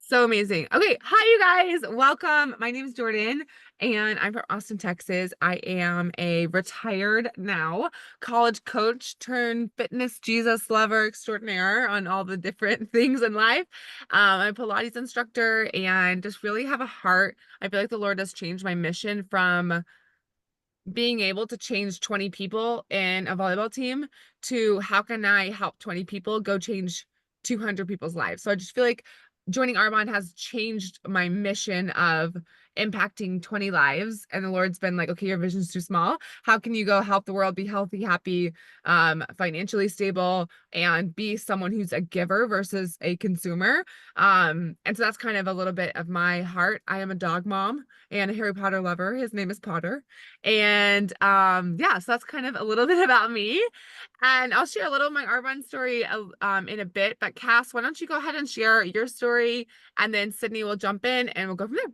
So amazing. Okay, hi you guys. Welcome. My name is Jordan and I'm from Austin, Texas. I am a retired now college coach turned fitness Jesus lover extraordinaire on all the different things in life. I'm a Pilates instructor and just really have a heart. I feel like the Lord has changed my mission from being able to change 20 people in a volleyball team to how can I help 20 people go change 200 people's lives. So I just feel like joining Arbonne has changed my mission of impacting 20 lives. And the Lord's been like, okay, your vision's too small. How can you go help the world be healthy, happy, financially stable, and be someone who's a giver versus a consumer? And so that's kind of a little bit of my heart. I am a dog mom and a Harry Potter lover. His name is Potter. And yeah, so that's kind of a little bit about me. And I'll share a little of my Arbonne story in a bit. But Cass, why don't you go ahead and share your story, and then Sydnie will jump in and we'll go from there.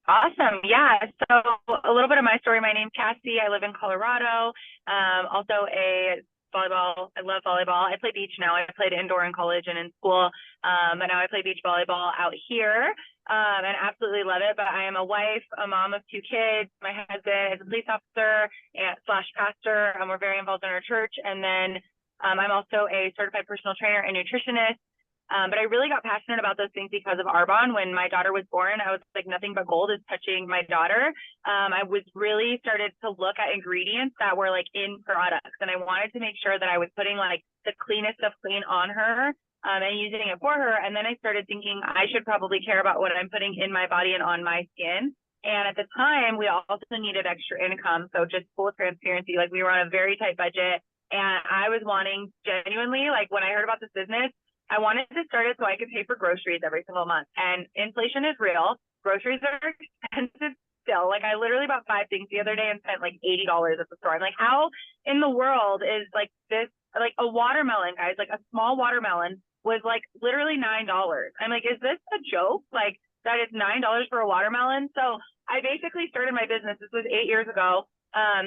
Awesome. Yeah. So a little bit of my story. My name's Cassie. I live in Colorado. Also a volleyball. I love volleyball. I play beach now. I played indoor in college and in school. But now I play beach volleyball out here. And absolutely love it. But I am a wife, a mom of two kids. My husband is a police officer and slash pastor. We're very involved in our church. And then I'm also a certified personal trainer and nutritionist. But I really got passionate about those things because of Arbonne. When my daughter was born, I was like, nothing but gold is touching my daughter. I was really started to look at ingredients that were like in products, and I wanted to make sure that I was putting like the cleanest of clean on her, and using it for her. And then I started thinking I should probably care about what I'm putting in my body and on my skin. And at the time, we also needed extra income. So just full transparency, like we were on a very tight budget. And I was wanting genuinely, like when I heard about this business, I wanted to start it so I could pay for groceries every single month. And inflation is real. Groceries are expensive still. Like I literally bought 5 things the other day and spent like $80 at the store. I'm like, how in the world is like this, like a watermelon, guys, like a small watermelon was like literally $9. I'm like, is this a joke? Like that is $9 for a watermelon. So I basically started my business. This was 8 years ago,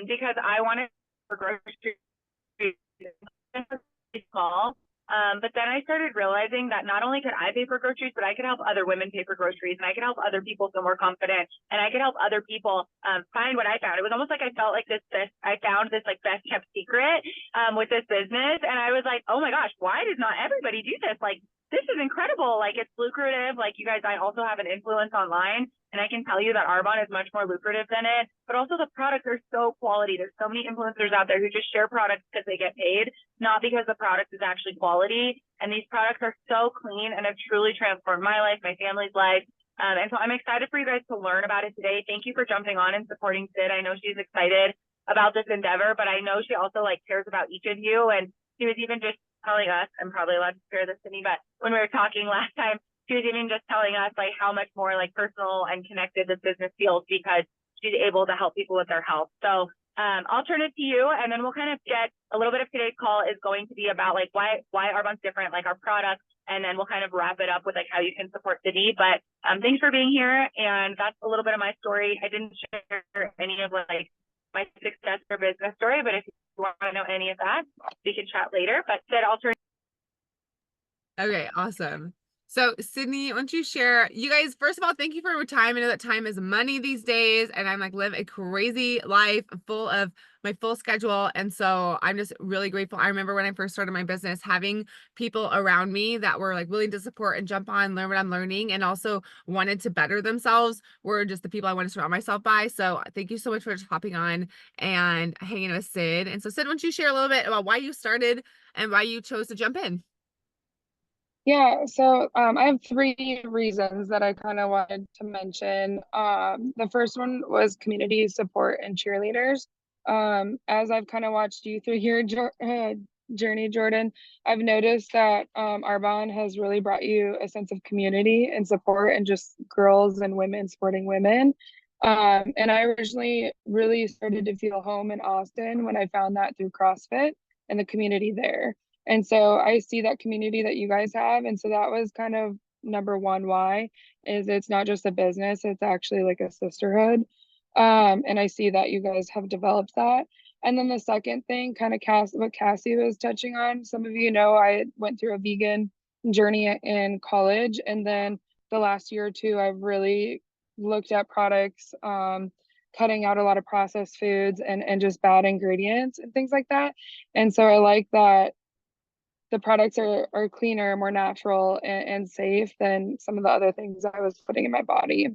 because I wanted for groceries small. But then I started realizing that not only could I pay for groceries, but I could help other women pay for groceries, and I could help other people feel more confident, and I could help other people find what I found. It was almost like I felt like I found this like best kept secret with this business, and I was like, oh my gosh, why does not everybody do this? Like this is incredible. Like it's lucrative. Like you guys, I also have an influence online. And I can tell you that Arbonne is much more lucrative than it, but also the products are so quality. There's so many influencers out there who just share products because they get paid, not because the product is actually quality. And these products are so clean and have truly transformed my life, my family's life. And so I'm excited for you guys to learn about it today. Thank you for jumping on and supporting Sid. I know she's excited about this endeavor, but I know she also like cares about each of you. And she was even just telling us, I'm probably allowed to share this to me, but when we were talking last time, she was even just telling us like how much more like personal and connected this business feels because she's able to help people with their health. So I'll turn it to you, and then we'll kind of get a little bit of today's call is going to be about like why Arbonne's different, like our product, and then we'll kind of wrap it up with like how you can support Sydnie. But thanks for being here, and that's a little bit of my story. I didn't share any of like my success or business story, but if you want to know any of that, we can chat later. But Sid, I'll turn. Okay, awesome. So, Sydnie, why don't you share? You guys, first of all, thank you for your time. I know that time is money these days, and I'm like live a crazy life full of my full schedule. And so I'm just really grateful. I remember when I first started my business, having people around me that were like willing to support and jump on, learn what I'm learning, and also wanted to better themselves were just the people I wanted to surround myself by. So thank you so much for just hopping on and hanging with Sid. And so, Sid, why don't you share a little bit about why you started and why you chose to jump in? Yeah, so I have three reasons that I kind of wanted to mention. The first one was community support and cheerleaders. As I've kind of watched you through your journey, Jordan, I've noticed that Arbonne has really brought you a sense of community and support and just girls and women supporting women. And I originally really started to feel home in Austin when I found that through CrossFit and the community there. And so I see that community that you guys have. And so that was kind of number one why is it's not just a business, it's actually like a sisterhood. And I see that you guys have developed that. And then the second thing, kind of what Cassie was touching on, some of you know I went through a vegan journey in college. And then the last year or two, I've really looked at products, cutting out a lot of processed foods and just bad ingredients and things like that. And so I like that the products are cleaner, more natural, and safe than some of the other things I was putting in my body.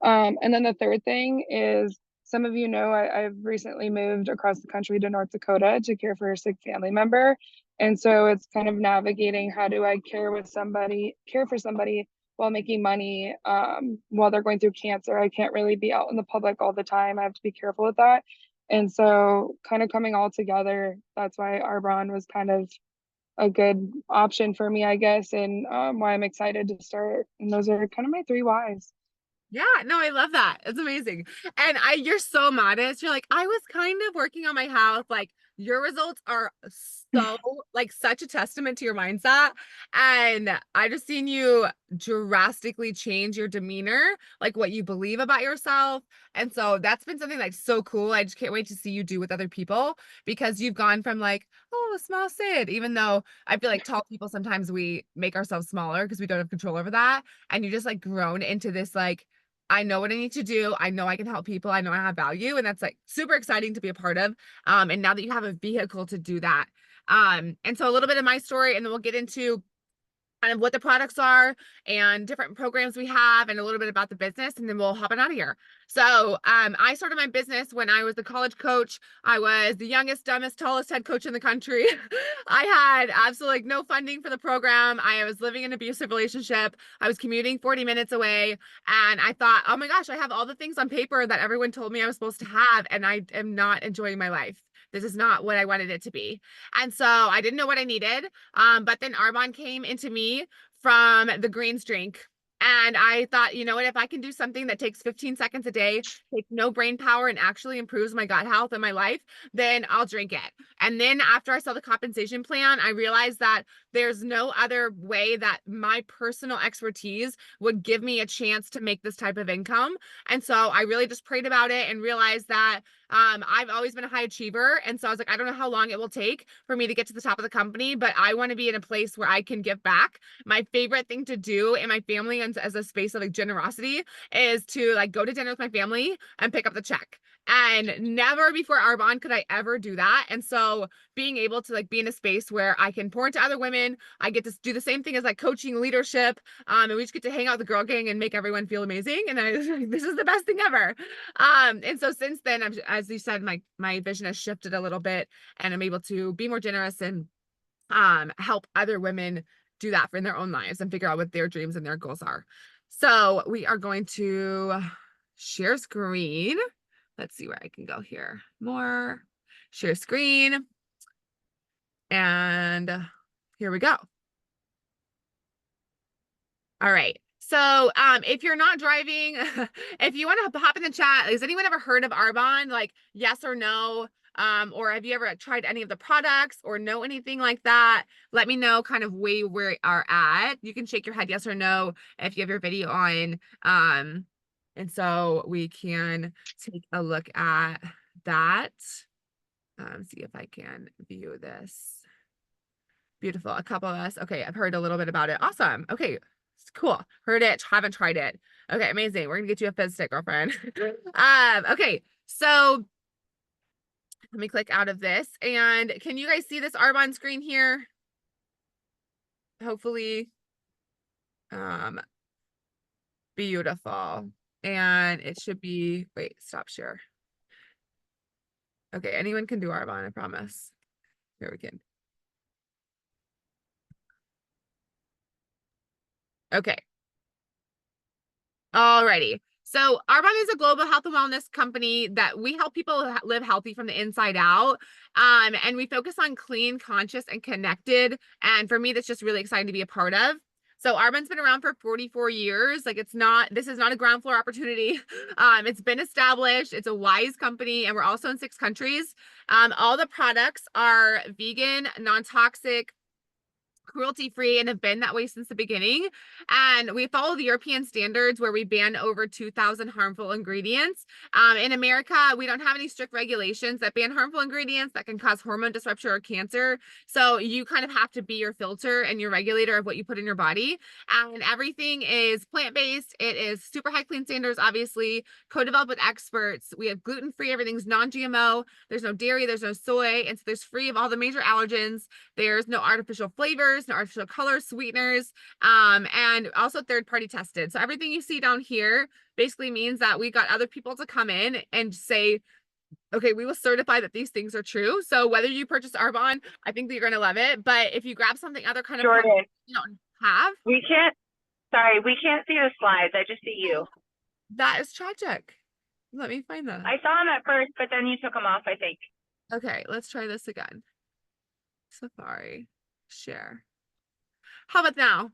And then the third thing is some of you know I've recently moved across the country to North Dakota to care for a sick family member. And so it's kind of navigating how do I care for somebody while making money while they're going through cancer. I can't really be out in the public all the time. I have to be careful with that. And so kind of coming all together, that's why Arbonne was kind of a good option for me, I guess, and why I'm excited to start. And those are kind of my three whys. Yeah, no, I love that. It's amazing. And you're so modest. You're like, I was kind of working on my health. Like, your results are so, like, such a testament to your mindset. And I just seen you drastically change your demeanor, like what you believe about yourself. And so that's been something that's so cool. I just can't wait to see you do with other people, because you've gone from like, oh, small Sid, even though I feel like tall people sometimes we make ourselves smaller because we don't have control over that. And you just like grown into this like, I know what I need to do. I know I can help people. I know I have value. And that's like super exciting to be a part of. And now that you have a vehicle to do that. And so a little bit of my story, and then we'll get into kind of what the products are and different programs we have and a little bit about the business, and then we'll hop on out of here. So I started my business when I was the college coach. I was the youngest, dumbest, tallest head coach in the country. I had absolutely like, no funding for the program. I was living in an abusive relationship. I was commuting 40 minutes away. And I thought, oh my gosh, I have all the things on paper that everyone told me I was supposed to have, and I am not enjoying my life. This is not what I wanted it to be. And so I didn't know what I needed. But then Arbonne came into me from the greens drink. And I thought, you know what, if I can do something that takes 15 seconds a day, takes no brain power, and actually improves my gut health and my life, then I'll drink it. And then after I saw the compensation plan, I realized that there's no other way that my personal expertise would give me a chance to make this type of income. And so I really just prayed about it and realized that I've always been a high achiever. And so I was like, I don't know how long it will take for me to get to the top of the company, but I want to be in a place where I can give back. My favorite thing to do in my family and as a space of like generosity is to like go to dinner with my family and pick up the check. And never before Arbonne could I ever do that. And so being able to like be in a space where I can pour into other women, I get to do the same thing as like coaching leadership. And we just get to hang out with the girl gang and make everyone feel amazing. And this is the best thing ever. And so since then, as you said, my vision has shifted a little bit, and I'm able to be more generous and help other women do that in their own lives and figure out what their dreams and their goals are. So we are going to share screen. Let's see where I can go here. More, share screen. And here we go. All right. So if you're not driving, if you want to hop in the chat, has anyone ever heard of Arbonne? Like yes or no? Or have you ever tried any of the products or know anything like that? Let me know kind of where you are at. You can shake your head yes or no if you have your video on. And so we can take a look at that. See if I can view this. Beautiful. A couple of us. Okay, I've heard a little bit about it. Awesome. Okay, cool. Heard it, haven't tried it. Okay, amazing. We're gonna get you a fizz stick, girlfriend. Okay, so let me click out of this. And can you guys see this Arbonne screen here? Hopefully. Beautiful. And it should be, wait, stop share. Okay, anyone can do Arbonne, I promise. Here we can. Okay. Alrighty. So Arbonne is a global health and wellness company that we help people live healthy from the inside out. And we focus on clean, conscious, and connected. And for me, that's just really exciting to be a part of. So Arbonne's been around for 44 years. Like this is not a ground floor opportunity. It's been established. It's a wise company, and we're also in 6 countries. All the products are vegan, non-toxic, cruelty-free and have been that way since the beginning. And we follow the European standards where we ban over 2,000 harmful ingredients. In America, we don't have any strict regulations that ban harmful ingredients that can cause hormone disruption or cancer. So you kind of have to be your filter and your regulator of what you put in your body. And everything is plant-based. It is super high clean standards, obviously, co-developed with experts. We have gluten-free, everything's non-GMO. There's no dairy, there's no soy, and so there's free of all the major allergens. There's no artificial flavors, no artificial colors, sweeteners, and also third-party tested. So everything you see down here basically means that we got other people to come in and say, okay, we will certify that these things are true. So whether you purchase Arbonne, I think that you're going to love it. But if you grab something other kind of Jordan, product you don't have, we can't see the slides. I just see you. that is tragic. Let me find that. I saw them at first, but then you took them off, I think. Okay, let's try this again. Safari, share. How about now?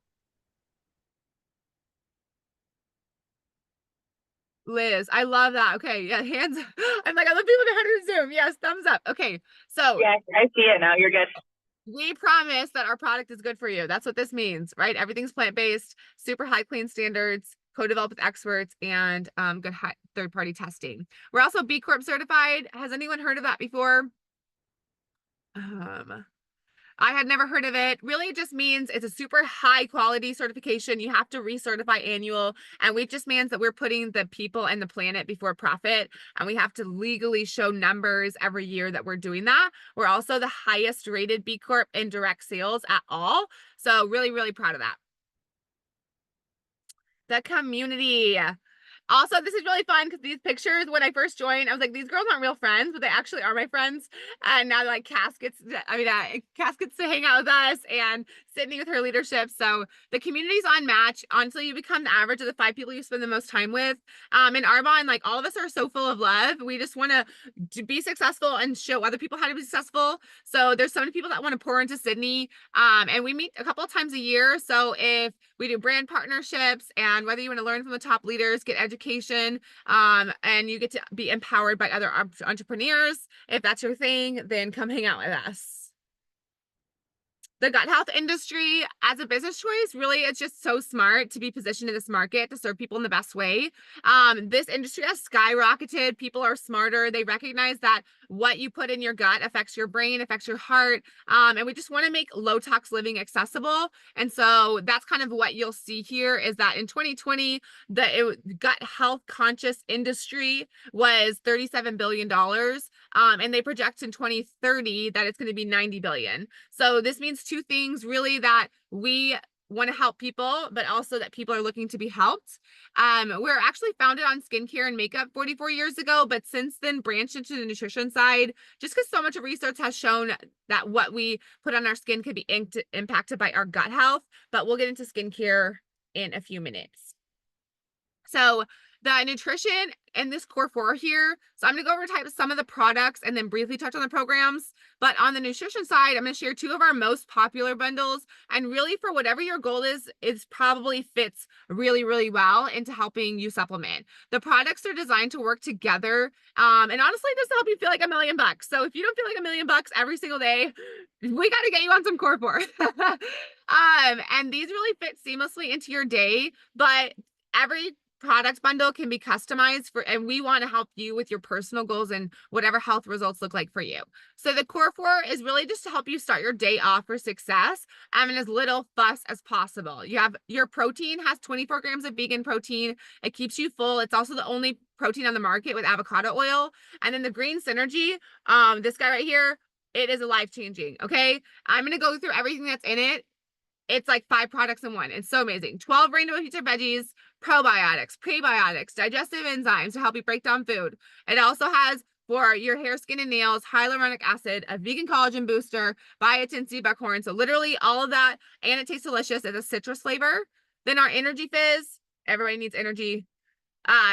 Liz, I love that. Okay, yeah, hands. I'm like, I love people to 100 Zoom. Yes, thumbs up. Okay, so Yes, I see it now. You're good. we promise that our product is good for you. That's what this means, right? Everything's plant-based, super high clean standards, co-developed with experts, and good third-party testing. We're also B Corp certified. Has anyone heard of that before? I had never heard of it. Really, it just means it's a super high quality certification. You have to recertify annual. And it just means that we're putting the people and the planet before profit. And we have to legally show numbers every year that we're doing that. We're also the highest rated B Corp in direct sales at all. So really, really proud of that. The community. Also, this is really fun because these pictures, when I first joined, I was like, these girls aren't real friends, but they actually are my friends. And now they're like caskets to hang out with us, and Sydnie with her leadership. So the community's unmatched until you become the average of the 5 people you spend the most time with. In Arbonne, like all of us are so full of love. We just want to be successful and show other people how to be successful. So there's so many people that want to pour into Sydnie. And we meet a couple of times a year. So if we do brand partnerships, and whether you want to learn from the top leaders, get education, and you get to be empowered by other entrepreneurs. If that's your thing, then come hang out with us. The gut health industry as a business choice, really, it's just so smart to be positioned in this market to serve people in the best way. This industry has skyrocketed. People are smarter. They recognize that what you put in your gut affects your brain, affects your heart. And we just want to make low tox living accessible. And so that's kind of what you'll see here is that in 2020, the gut health conscious industry was $37 billion. And they project in 2030 that it's going to be 90 billion. So this means two things really, that we want to help people, but also that people are looking to be helped. We're actually founded on skincare and makeup 44 years ago, but since then branched into the nutrition side, just because so much of research has shown that what we put on our skin could be impacted by our gut health. But we'll get into skincare in a few minutes. So the nutrition and this core 4 here. So I'm going to go over some of the products and then briefly touch on the programs. But on the nutrition side, I'm going to share 2 of our most popular bundles. And really, for whatever your goal is, it probably fits really, really well into helping you supplement. The products are designed to work together. And honestly, just to help you feel like $1 million. So if you don't feel like $1 million every single day, we got to get you on some core 4. And these really fit seamlessly into your day, but every product bundle can be customized for, and we want to help you with your personal goals and whatever health results look like for you. So the core 4 is really just to help you start your day off for success and as little fuss as possible. You have your protein has 24 grams of vegan protein. It keeps you full. It's also the only protein on the market with avocado oil. And then the green synergy, this guy right here, it is a life-changing. Okay, I'm going to go through everything that's in it. It's like 5 products in one. It's so amazing. 12 rainbow featured veggies, probiotics, prebiotics, digestive enzymes to help you break down food. It also has for your hair, skin, and nails, hyaluronic acid, a vegan collagen booster, biotin, sea buckhorn. So literally all of that, and it tastes delicious. It's a citrus flavor. Then our energy fizz, everybody needs energy,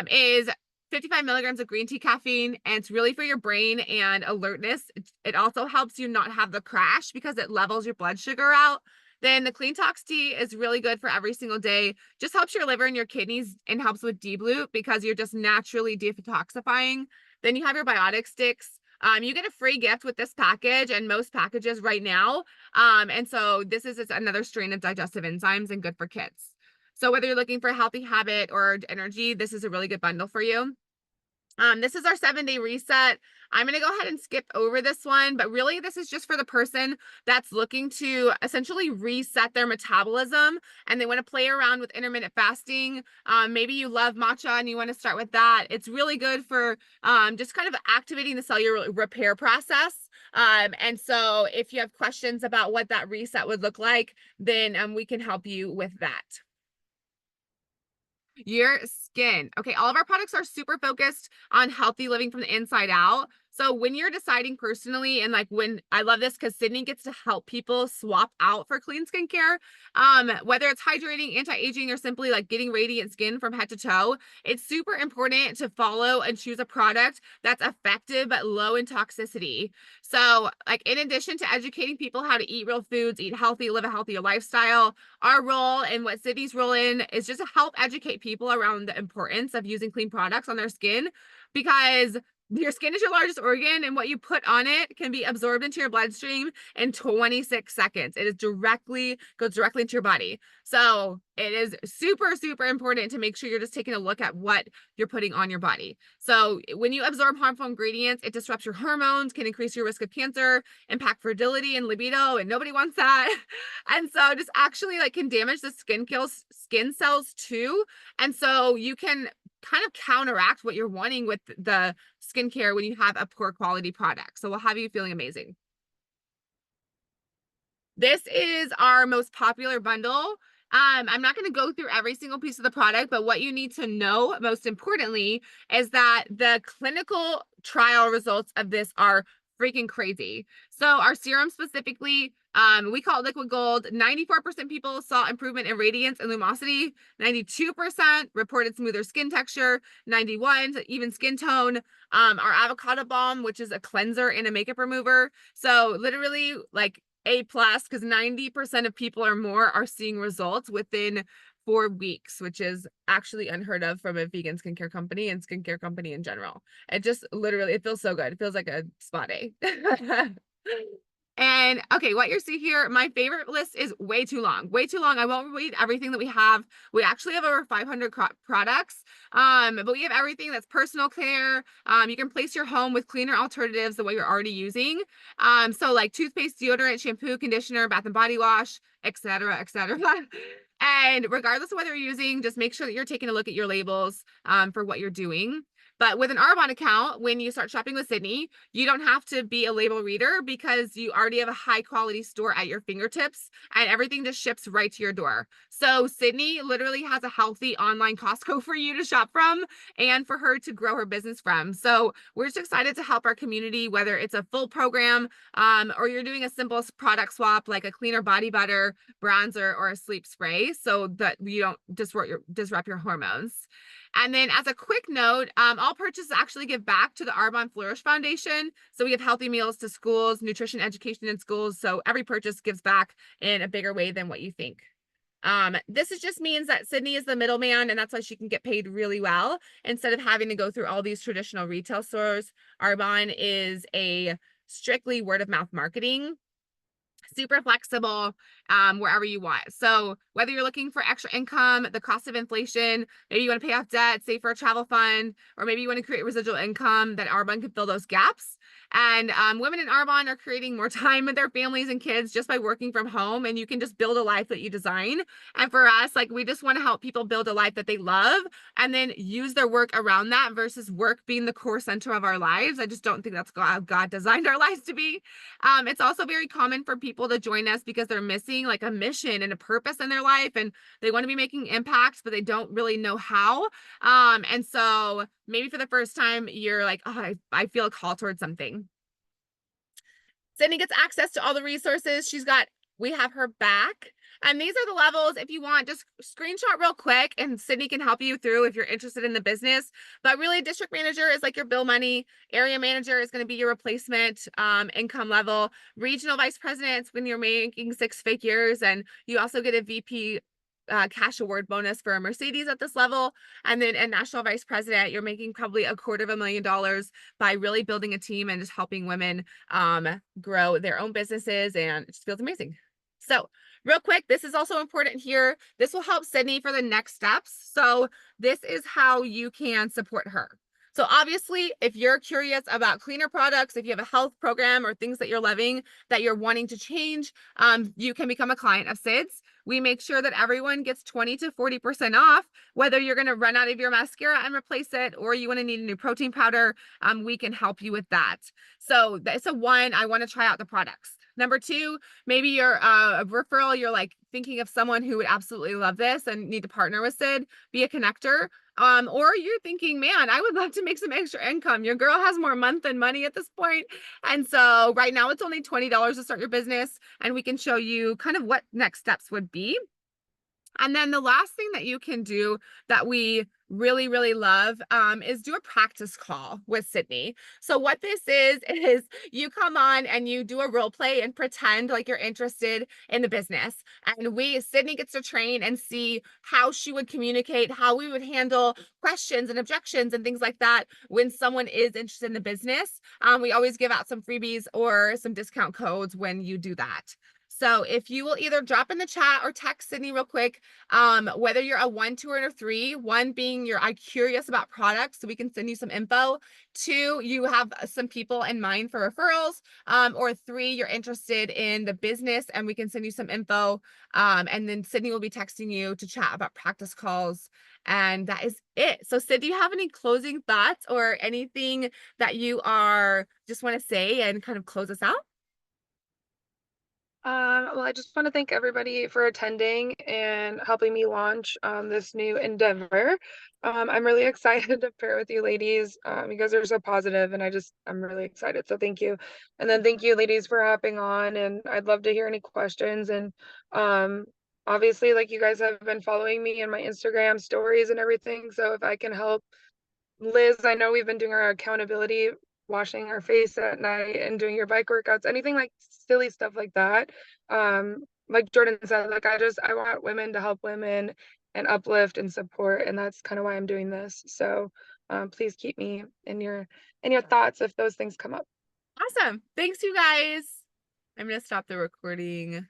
is 55 milligrams of green tea caffeine, and it's really for your brain and alertness. It also helps you not have the crash because it levels your blood sugar out. Then the Clean Tox tea is really good for every single day. Just helps your liver and your kidneys and helps with deblute because you're just naturally detoxifying. Then you have your biotic sticks. You get a free gift with this package and most packages right now. And so this is another strain of digestive enzymes and good for kids. So whether you're looking for a healthy habit or energy, this is a really good bundle for you. This is our 7-day reset. I'm going to go ahead and skip over this one, but really this is just for the person that's looking to essentially reset their metabolism and they want to play around with intermittent fasting. Maybe you love matcha and you want to start with that. It's really good for just kind of activating the cellular repair process. And so if you have questions about what that reset would look like, then we can help you with that. Your skin. Okay, all of our products are super focused on healthy living from the inside out. So when you're deciding personally, and like when I love this because Sydnie gets to help people swap out for clean skincare, whether it's hydrating, anti-aging, or simply like getting radiant skin from head to toe, it's super important to follow and choose a product that's effective but low in toxicity. So, like in addition to educating people how to eat real foods, eat healthy, live a healthier lifestyle, our role and what Sydnie's role in is just to help educate people around the importance of using clean products on their skin, because your skin is your largest organ and what you put on it can be absorbed into your bloodstream in 26 seconds. It is goes directly into your body. So it is super, super important to make sure you're just taking a look at what you're putting on your body. So when you absorb harmful ingredients, it disrupts your hormones, can increase your risk of cancer, impact fertility and libido, and nobody wants that. And so just actually like can damage the skin cells too. And so you can kind of counteract what you're wanting with the skincare when you have a poor quality product. So we'll have you feeling amazing. This is our most popular bundle. I'm not going to go through every single piece of the product, but what you need to know most importantly is that the clinical trial results of this are freaking crazy. So our serum specifically, we call it liquid gold. 94% people saw improvement in radiance and lumosity. 92% reported smoother skin texture. 91% even skin tone. Our avocado balm, which is a cleanser and a makeup remover. So literally like A+, because 90% of people or more are seeing results within 4 weeks, which is actually unheard of from a vegan skincare company and skincare company in general. It just literally, it feels so good. It feels like a spa day. And okay, what you're seeing here, my favorite list is way too long, way too long. I won't read everything that we have. We actually have over 500 products, but we have everything that's personal care. You can place your home with cleaner alternatives than what you're already using. So like toothpaste, deodorant, shampoo, conditioner, bath and body wash, etc., etc. And regardless of whether you're using, just make sure that you're taking a look at your labels for what you're doing. But with an Arbonne account, when you start shopping with Sydnie, you don't have to be a label reader because you already have a high quality store at your fingertips and everything just ships right to your door. So Sydnie literally has a healthy online Costco for you to shop from and for her to grow her business from. So we're just excited to help our community, whether it's a full program or you're doing a simple product swap like a cleaner body butter, bronzer, or a sleep spray so that you don't disrupt your hormones. And then as a quick note, all purchases actually give back to the Arbonne Flourish Foundation. So we give healthy meals to schools, nutrition education in schools. So every purchase gives back in a bigger way than what you think. This just means that Sydnie is the middleman and that's why she can get paid really well instead of having to go through all these traditional retail stores. Arbonne is a strictly word of mouth marketing, super flexible wherever you want. So whether you're looking for extra income, the cost of inflation, maybe you want to pay off debt, save for a travel fund, or maybe you want to create residual income, that Arbonne can fill those gaps. And women in Arbonne are creating more time with their families and kids just by working from home, and you can just build a life that you design. And for us, like we just want to help people build a life that they love and then use their work around that versus work being the core center of our lives. I just don't think that's how God designed our lives to be. It's also very common for people to join us because they're missing like a mission and a purpose in their life and they want to be making impacts, but they don't really know how. And so maybe for the first time, you're like, oh, I feel a call towards something. Sydnie gets access to all the resources. We have her back. And these are the levels. If you want, just screenshot real quick and Sydnie can help you through if you're interested in the business. But really, district manager is like your bill money. Area manager is going to be your replacement income level. Regional vice presidents when you're making 6 figures. And you also get a VP cash award bonus for a Mercedes at this level. And then a national vice president, you're making probably $250,000 by really building a team and just helping women grow their own businesses, and it just feels amazing. So real quick, this is also important here. This will help Sydnie for the next steps. So this is how you can support her. So obviously, if you're curious about cleaner products, if you have a health program or things that you're loving that you're wanting to change, you can become a client of Sid's. We make sure that everyone gets 20 to 40% off, whether you're going to run out of your mascara and replace it, or you want to need a new protein powder, we can help you with that. So that's a one, I want to try out the products. Number two, maybe you're a referral, you're like thinking of someone who would absolutely love this and need to partner with Sid, be a connector. Or you're thinking, man, I would love to make some extra income. Your girl has more month than money at this point. And so right now it's only $20 to start your business, and we can show you kind of what next steps would be. And then the last thing that you can do that we really, really love is do a practice call with Sydnie. So what this is you come on and you do a role play and pretend like you're interested in the business. And Sydnie gets to train and see how she would communicate, how we would handle questions and objections and things like that when someone is interested in the business. We always give out some freebies or some discount codes when you do that. So if you will either drop in the chat or text Sydnie real quick, whether you're a 1, 2, or a 3, 1 being you're curious about products, so we can send you some info. 2, you have some people in mind for referrals, or 3, you're interested in the business and we can send you some info. And then Sydnie will be texting you to chat about practice calls. And that is it. So Sid, do you have any closing thoughts or anything that you just want to say and kind of close us out? Well, I just want to thank everybody for attending and helping me launch this new endeavor. I'm really excited to pair with you ladies. You guys are so positive, and I'm really excited. So thank you. And then thank you, ladies, for hopping on. And I'd love to hear any questions. And um, obviously, like, you guys have been following me in my Instagram stories and everything. So if I can help Liz, I know we've been doing our accountability, washing our face at night and doing your bike workouts, anything like silly stuff like that. Like Jordan said, like, I want women to help women and uplift and support, and that's kind of why I'm doing this. So please keep me in your thoughts if those things come up. Awesome. Thanks, you guys. I'm going to stop the recording.